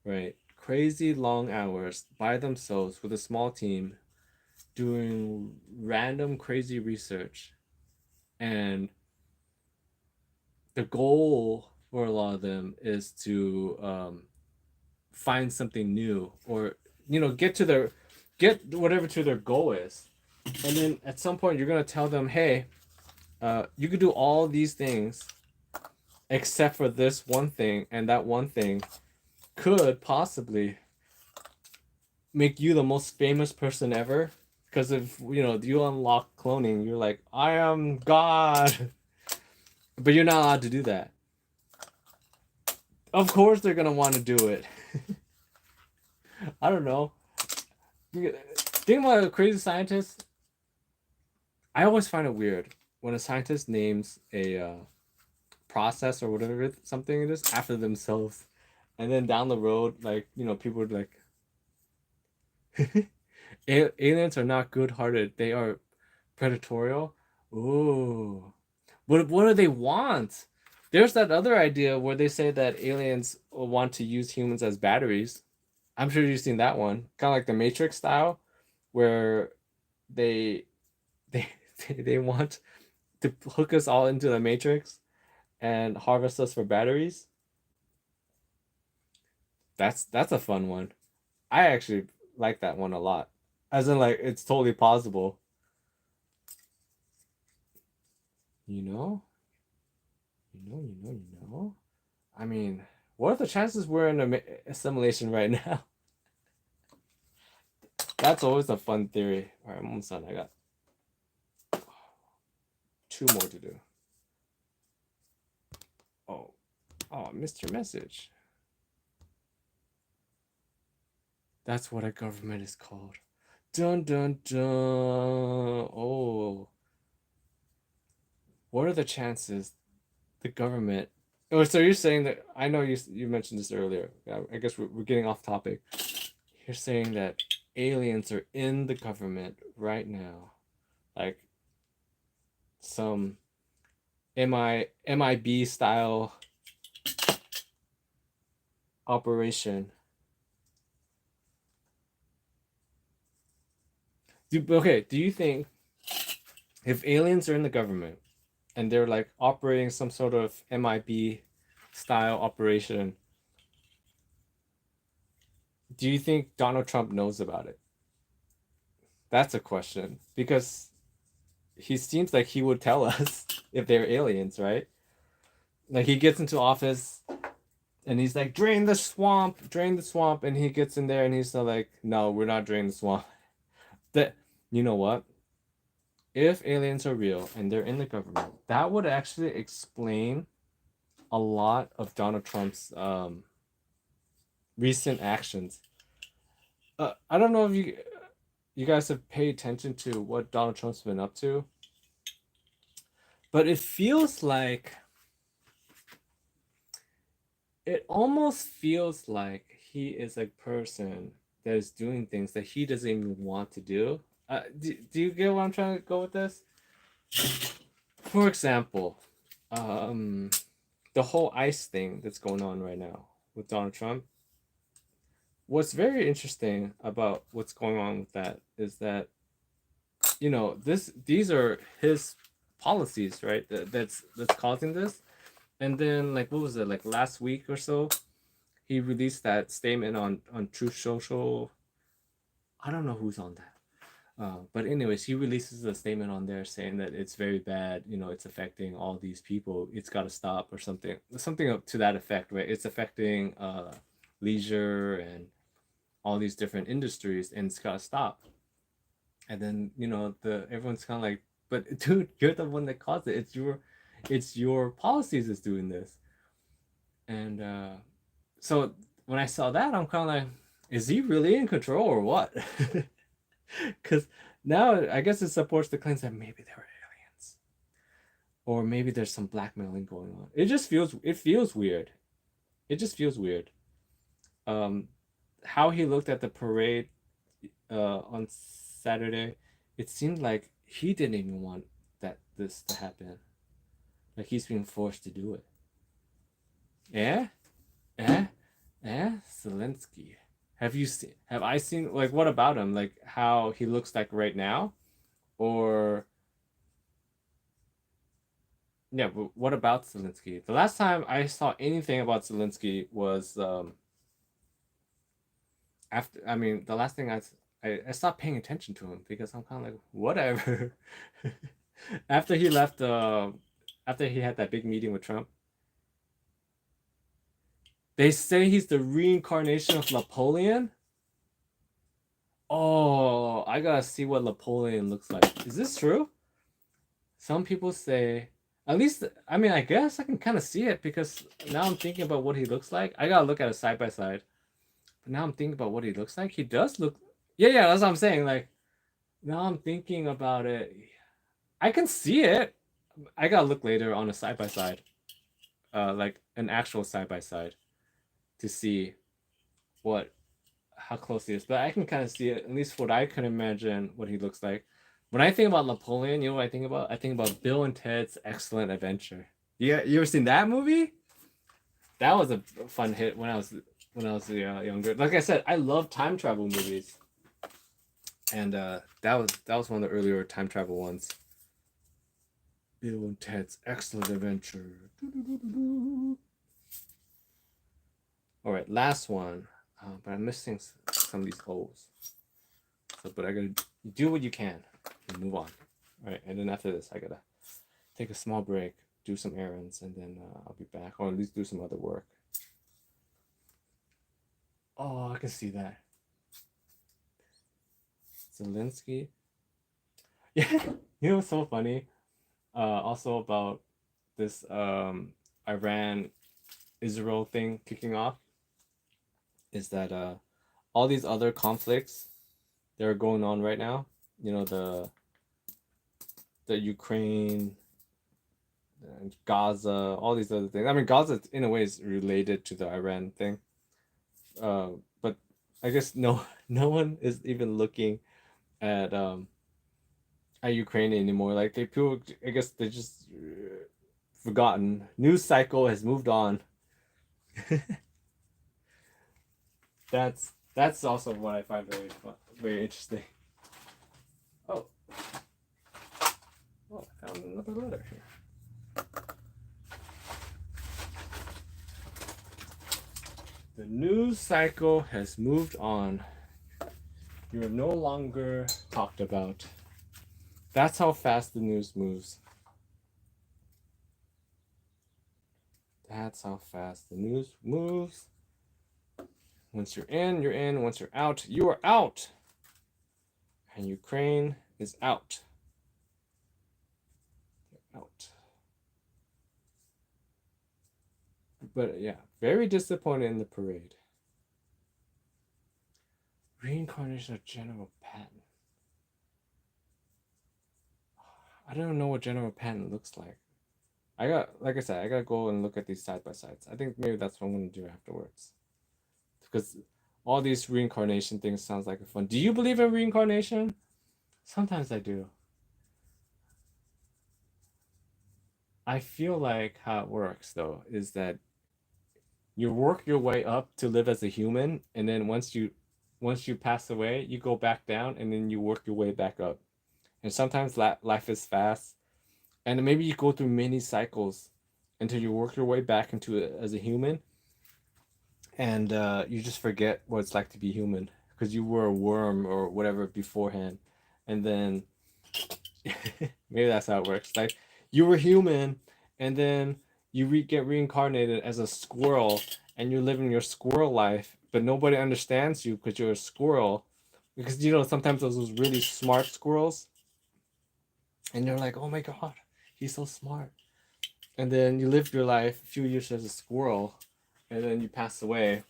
right? Crazy long hours by themselves with a small team doing random crazy research. And the goal for a lot of them is to find something new, or get whatever to their goal is. And then at some point you're going to tell them, hey, you could do all these things except for this one thing, and that one thing could possibly make you the most famous person ever. Because if you unlock cloning, you're like, I am God. But you're not allowed to do that. Of course they're gonna want to do it. I don't know. Think about a crazy scientist. I always find it weird when a scientist names a process or whatever something it is after themselves, and then down the road, like people would like, aliens are not good-hearted. They are predatorial. Ooh, what do they want? There's that other idea where they say that aliens want to use humans as batteries. I'm sure you've seen that one, kind of like the Matrix style, where they they they want to hook us all into the Matrix and harvest us for batteries. That's a fun one. I actually like that one a lot. As in, like, it's totally possible. You know, you know. I mean, what are the chances we're in a simulation right now? That's always a fun theory. All right, I'm almost done. I got two more to do. Oh, I missed your message. That's what a government is called. Dun dun dun. Oh, what are the chances the government? Oh, so you're saying that I know you mentioned this earlier. I guess we're getting off topic. You're saying that aliens are in the government right now, like some MIB style operation. Do you think if aliens are in the government and they're like operating some sort of MIB style operation, do you think Donald Trump knows about it? That's a question because he seems like he would tell us if they're aliens, right? Like he gets into office and he's like, drain the swamp, and he gets in there and he's like, no, we're not draining the swamp. That you know what? If aliens are real and they're in the government, that would actually explain a lot of Donald Trump's recent actions. I don't know if you guys have paid attention to what Donald Trump's been up to. But it almost feels like he is a person that is doing things that he doesn't even want to do. Do you get where I'm trying to go with this? For example, um, the whole ICE thing that's going on right now with Donald Trump. What's very interesting about what's going on with that is that these are his policies, right? That's causing this. And then like what was it like last week or so? He released that statement on Truth Social. I don't know who's on that. But anyways, he releases a statement on there saying that it's very bad. It's affecting all these people. It's got to stop or something up to that effect, right? It's affecting leisure and all these different industries, and it's got to stop. And then the everyone's kind of like, but dude, you're the one that caused it. It's your policies that's doing this. And so when I saw that, I'm kind of like, is he really in control or what? Because now I guess it supports the claims that maybe they were aliens, or maybe there's some blackmailing going on. It feels weird. It just feels weird. Um, how he looked at the parade on Saturday, it seemed like he didn't even want this to happen. Like he's being forced to do it. Yeah, yeah, yeah. Zelensky. Have I seen like what about him? Like how he looks like right now, or yeah? But what about Zelensky? The last time I saw anything about Zelensky was after. I mean, the last thing I stopped paying attention to him because I'm kind of like whatever. after he left, after he had that big meeting with Trump, they say he's the reincarnation of Napoleon. Oh, I gotta see what Napoleon looks like. Is this true? Some people say, at least, I mean, I guess I can kind of see it because now I'm thinking about what he looks like. I gotta look at a side by side. But now I'm thinking about what he looks like. He does look, yeah, yeah, that's what I'm saying. Like, now I'm thinking about it. I can see it. I gotta look later on a side by side, like an actual side by side, to see what how close he is. But I can kind of see it, at least what I can imagine what he looks like. When I think about Napoleon, you know what I think about? I think about Bill and Ted's Excellent Adventure. Yeah, you ever seen that movie? That was a fun hit when I was younger. Like I said, I love time travel movies, and that was one of the earlier time travel ones. Bill and Ted's Excellent Adventure. All right, last one, but I'm missing some of these holes. So, but I gotta do what you can and move on. All right, and then after this, I gotta take a small break, do some errands, and then I'll be back, or at least do some other work. Oh, I can see that. Zelensky. Yeah, you know what's so funny? Also about this Iran Israel thing kicking off is that all these other conflicts that are going on right now, the Ukraine, Gaza, all these other things. I mean, Gaza in a way is related to the Iran thing, but I guess no no one is even looking at Ukraine anymore. Like people, I guess they just forgotten. News cycle has moved on. That's also what I find very fun, very interesting. Oh, oh, I found another letter here. The news cycle has moved on. You're no longer talked about. That's how fast the news moves. That's how fast the news moves. Once you're in, you're in. Once you're out, you are out. And Ukraine is out. They're out. But yeah, very disappointed in the parade. Reincarnation of General Patton. I don't know what general pattern looks like. I got, like I said, I gotta go and look at these side by sides. I think maybe that's what I'm gonna do afterwards, because all these reincarnation things sounds like a fun. Do you believe in reincarnation? Sometimes I do. I feel like how it works though is that you work your way up to live as a human, and then once you pass away, you go back down, and then you work your way back up. And sometimes life is fast, and then maybe you go through many cycles until you work your way back into it as a human, and you just forget what it's like to be human because you were a worm or whatever beforehand, and then maybe that's how it works. Like you were human, and then get reincarnated as a squirrel, and you're living your squirrel life, but nobody understands you because you're a squirrel. Because sometimes those really smart squirrels, and you're like, oh my god, he's so smart. And then you live your life a few years as a squirrel, and then you pass away,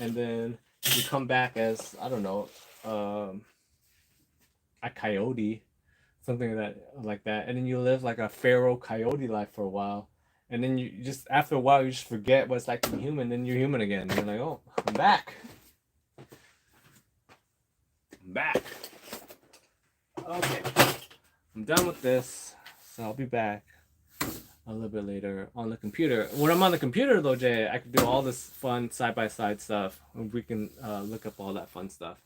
and then you come back as, I don't know, um, a coyote, something like that, and then you live like a feral coyote life for a while, and then you just after a while you just forget what it's like to be human. Then you're human again. You're like, oh, I'm back. I'm back. Okay, I'm done with this, so I'll be back a little bit later on the computer. When I'm on the computer though, Jay, I can do all this fun side by side stuff. We can look up all that fun stuff.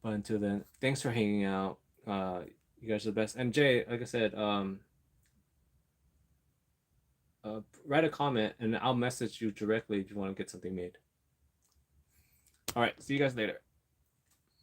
But until then, thanks for hanging out. You guys are the best. And Jay, like I said, write a comment and I'll message you directly if you want to get something made. All right, see you guys later.